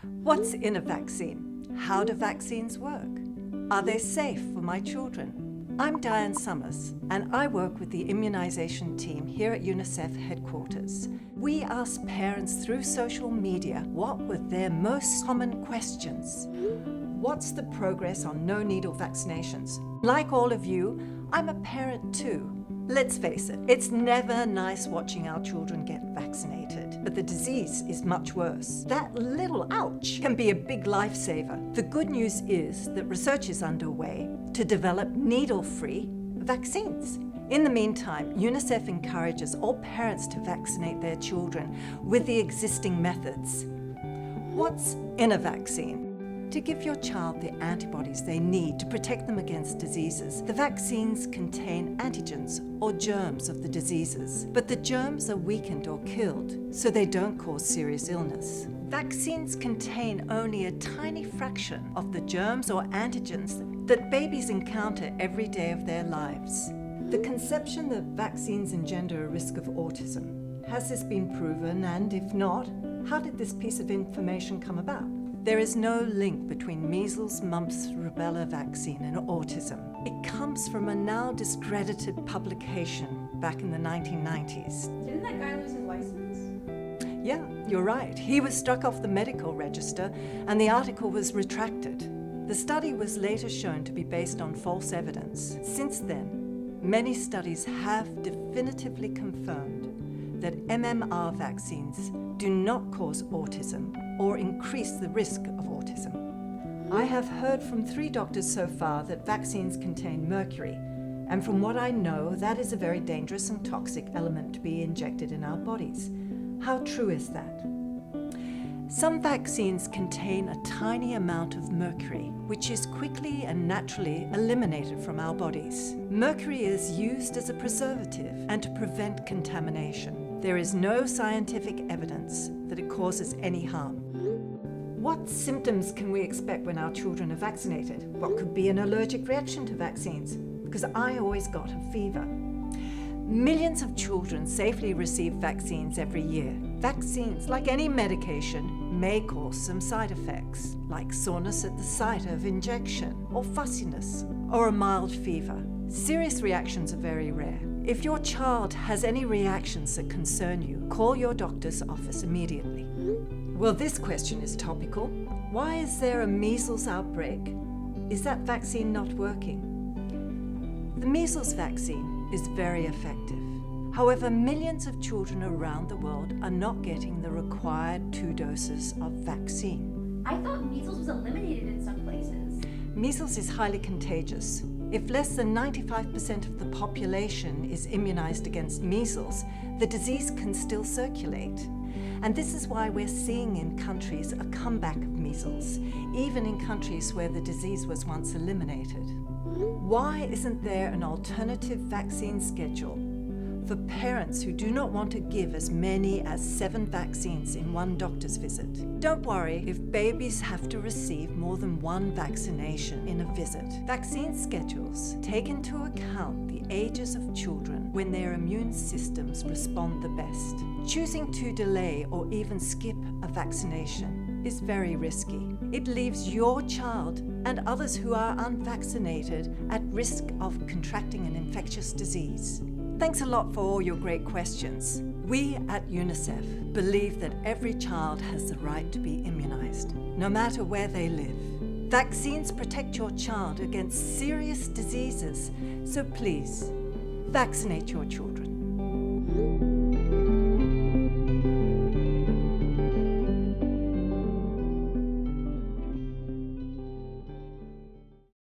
What's in a vaccine? How do vaccines work? Are they safe for my children? I'm Diane Summers, and I work with the immunization team here at UNICEF headquarters. We asked parents through social media what were their most common questions. What's the progress on no-needle vaccinations? Like all of you, I'm a parent too. Let's face it, it's never nice watching our children get vaccinated, but the disease is much worse. That little ouch can be a big lifesaver. The good news is that research is underway to develop needle-free vaccines. In the meantime, UNICEF encourages all parents to vaccinate their children with the existing methods. What's in a vaccine? To give your child the antibodies they need to protect them against diseases. The vaccines contain antigens or germs of the diseases, but the germs are weakened or killed, so they don't cause serious illness. Vaccines contain only a tiny fraction of the germs or antigens that babies encounter every day of their lives. The conception that vaccines engender a risk of autism. Has this been proven, and if not, how did this piece of information come about? There is no link between measles, mumps, rubella vaccine and autism. It comes from a now discredited publication back in the 1990s. Didn't that guy lose his license? Yeah, you're right. He was struck off the medical register and the article was retracted. The study was later shown to be based on false evidence. Since then, many studies have definitively confirmed that MMR vaccines do not cause autism or increase the risk of autism. I have heard from 3 doctors so far that vaccines contain mercury, and from what I know, that is a very dangerous and toxic element to be injected in our bodies. How true is that? Some vaccines contain a tiny amount of mercury, which is quickly and naturally eliminated from our bodies. Mercury is used as a preservative and to prevent contamination. There is no scientific evidence that it causes any harm. What symptoms can we expect when our children are vaccinated? What could be an allergic reaction to vaccines? Because I always got a fever. Millions of children safely receive vaccines every year. Vaccines, like any medication, may cause some side effects, like soreness at the site of injection, or fussiness, or a mild fever. Serious reactions are very rare. If your child has any reactions that concern you, call your doctor's office immediately. Well, this question is topical. Why is there a measles outbreak? Is that vaccine not working? The measles vaccine is very effective. However, millions of children around the world are not getting the required 2 doses of vaccine. I thought measles was eliminated in some places. Measles is highly contagious. If less than 95% of the population is immunized against measles, the disease can still circulate. And this is why we're seeing in countries a comeback of measles, even in countries where the disease was once eliminated. Why isn't there an alternative vaccine schedule for parents who do not want to give as many as 7 vaccines in one doctor's visit? Don't worry if babies have to receive more than 1 vaccination in a visit. Vaccine schedules take into account the ages of children when their immune systems respond the best. Choosing to delay or even skip a vaccination is very risky. It leaves your child and others who are unvaccinated at risk of contracting an infectious disease. Thanks a lot for all your great questions. We at UNICEF believe that every child has the right to be immunized, no matter where they live. Vaccines protect your child against serious diseases, so please, vaccinate your children.